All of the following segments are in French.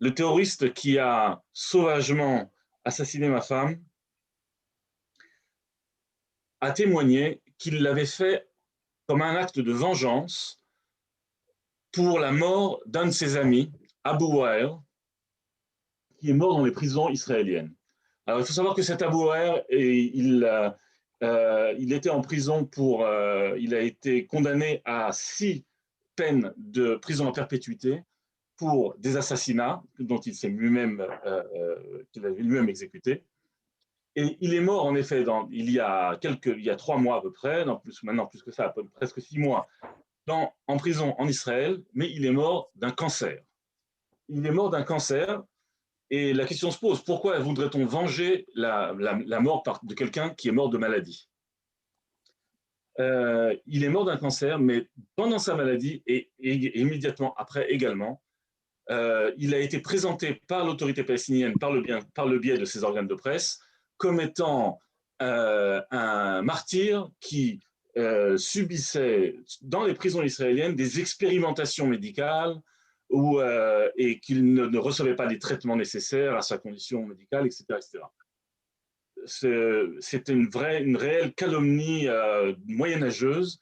le terroriste qui a sauvagement assassiné ma femme a témoigné qu'il l'avait fait comme un acte de vengeance pour la mort d'un de ses amis, Abu Wael, qui est mort dans les prisons israéliennes. Alors, il faut savoir que cet Abu Wael, il était en prison il a été condamné à 6 peines de prison à perpétuité pour des assassinats dont il s'est lui-même, qu'il avait lui-même exécuté. Et il est mort en effet il y a 3 mois à peu près, non, maintenant plus que ça, presque 6 mois, en prison en Israël, mais il est mort d'un cancer. Il est mort d'un cancer et la question se pose, pourquoi voudrait-on venger la mort de quelqu'un qui est mort de maladie? Il est mort d'un cancer, mais pendant sa maladie et immédiatement après également, il a été présenté par l'autorité palestinienne par le biais de ses organes de presse comme étant un martyr qui subissait dans les prisons israéliennes des expérimentations médicales et qu'il ne recevait pas les traitements nécessaires à sa condition médicale, etc. etc. C'est une réelle calomnie moyenâgeuse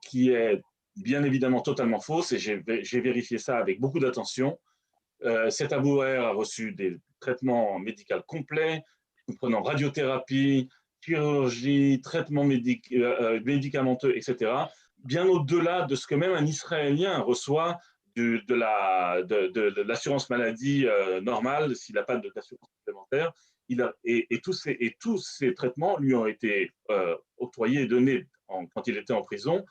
qui est bien évidemment totalement fausse et j'ai vérifié ça avec beaucoup d'attention. Cet Abu Waer a reçu des traitements médicaux complets, comprenant radiothérapie, chirurgie, traitements médicamenteux, etc., bien au-delà de ce que même un Israélien reçoit de l'assurance maladie normale s'il n'a pas d'assurance complémentaire. Et tous ces traitements lui ont été octroyés et donnés quand il était en prison,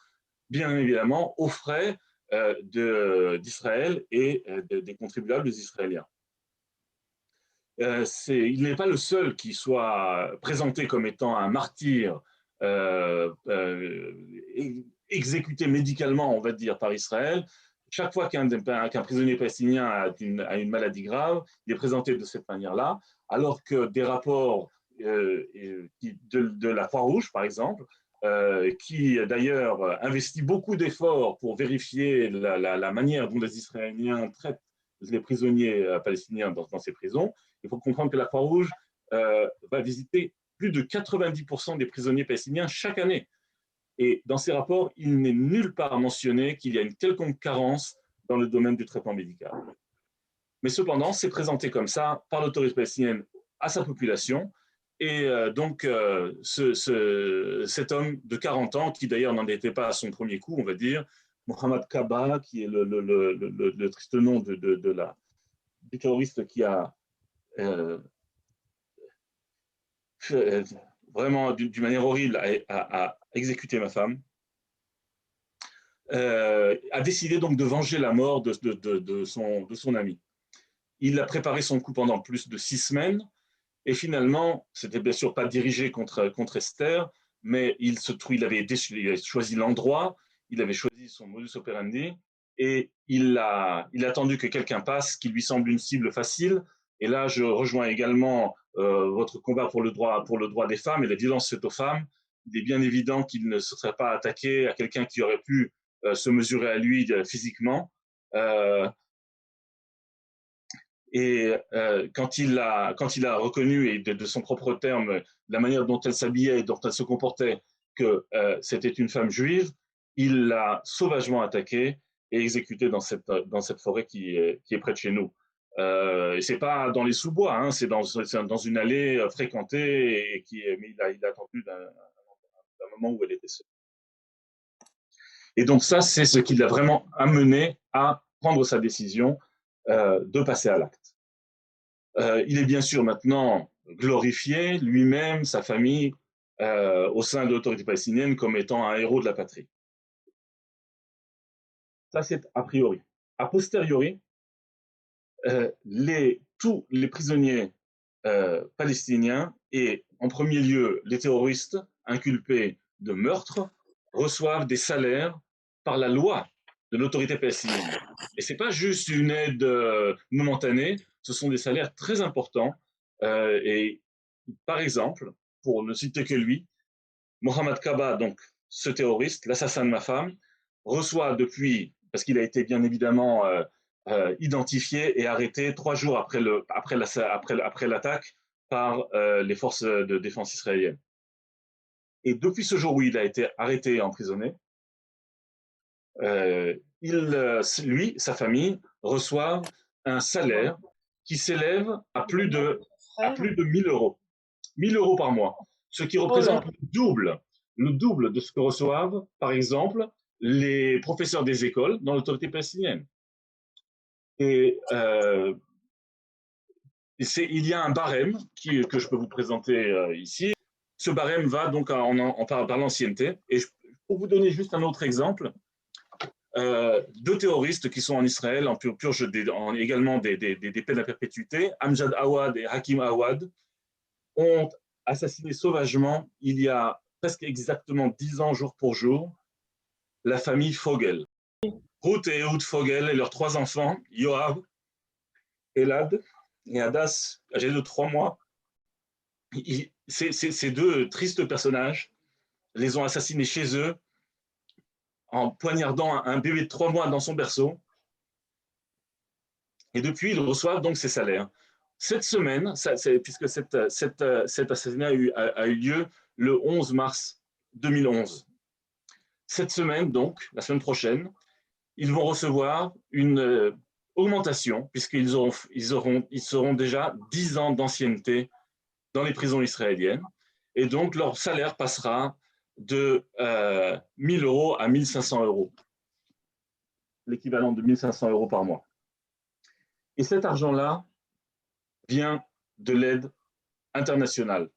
bien évidemment aux frais d'Israël et des contribuables israéliens. Il n'est pas le seul qui soit présenté comme étant un martyr exécuté médicalement, on va dire, par Israël. Chaque fois qu'un prisonnier palestinien a une maladie grave, il est présenté de cette manière-là, alors que des rapports de la Croix-Rouge, par exemple, qui d'ailleurs investit beaucoup d'efforts pour vérifier la manière dont les Israéliens traitent les prisonniers palestiniens dans ces prisons. Il faut comprendre que la Croix-Rouge va visiter plus de 90% des prisonniers palestiniens chaque année. Et dans ces rapports, il n'est nulle part mentionné qu'il y a une quelconque carence dans le domaine du traitement médical. Mais cependant, c'est présenté comme ça par l'autorité palestinienne à sa population. Et cet homme de 40 ans, qui d'ailleurs n'en était pas à son premier coup, on va dire, Mohamed Kaba, qui est le triste nom du terroriste qui a euh, vraiment d'une manière horrible à exécuter ma femme, a décidé donc de venger la mort de son ami. Il a préparé son coup pendant plus de 6 semaines et finalement, c'était bien sûr pas dirigé contre Esther, mais il avait choisi l'endroit, il avait choisi son modus operandi et il a attendu que quelqu'un passe qui lui semble une cible facile. Et là, je rejoins également votre combat pour le droit des femmes et la violence faite aux femmes. Il est bien évident qu'il ne se serait pas attaqué à quelqu'un qui aurait pu se mesurer à lui physiquement. Euh, quand il a reconnu, et de son propre terme, la manière dont elle s'habillait et dont elle se comportait, que c'était une femme juive, il l'a sauvagement attaquée et exécutée dans cette forêt qui est près de chez nous. Et c'est pas dans les sous-bois, hein, c'est dans une allée fréquentée, mais il a attendu d'un moment où elle était seule. Et donc ça, c'est ce qui l'a vraiment amené à prendre sa décision de passer à l'acte. Il est bien sûr maintenant glorifié, lui-même, sa famille, au sein de l'autorité palestinienne comme étant un héros de la patrie. Ça, c'est a priori. A posteriori, tous les prisonniers palestiniens et en premier lieu les terroristes inculpés de meurtre reçoivent des salaires par la loi de l'autorité palestinienne. Et ce n'est pas juste une aide momentanée, ce sont des salaires très importants. Et par exemple, pour ne citer que lui, Mohamed Kaba, donc ce terroriste, l'assassin de ma femme, reçoit depuis, parce qu'il a été bien évidemment identifié et arrêté 3 jours après l'attaque par les forces de défense israéliennes. Et depuis ce jour où il a été arrêté et emprisonné, lui, sa famille, reçoivent un salaire qui s'élève à plus de 1000 euros. 1000 euros par mois, ce qui représente le double de ce que reçoivent, par exemple, les professeurs des écoles dans l'autorité palestinienne. Et il y a un barème que je peux vous présenter ici. Ce barème va donc par l'ancienneté. Et pour vous donner juste un autre exemple, deux terroristes qui sont en Israël en purge également des peines à perpétuité, Amjad Awad et Hakim Awad, ont assassiné sauvagement, il y a presque exactement 10 ans, jour pour jour, la famille Fogel. Ruth et Ehud Fogel et leurs 3 enfants, Yoav, Elad et Hadas, âgés de 3 mois. Ces deux tristes personnages les ont assassinés chez eux en poignardant un bébé de 3 mois dans son berceau. Et depuis, ils reçoivent donc ces salaires. Cette semaine, puisque cet assassinat a eu lieu le 11 mars 2011, cette semaine, donc, la semaine prochaine, ils vont recevoir une augmentation, puisqu'ils seront déjà 10 ans d'ancienneté dans les prisons israéliennes. Et donc, leur salaire passera de 1000 euros à 1500 euros, l'équivalent de 1500 euros par mois. Et cet argent-là vient de l'aide internationale.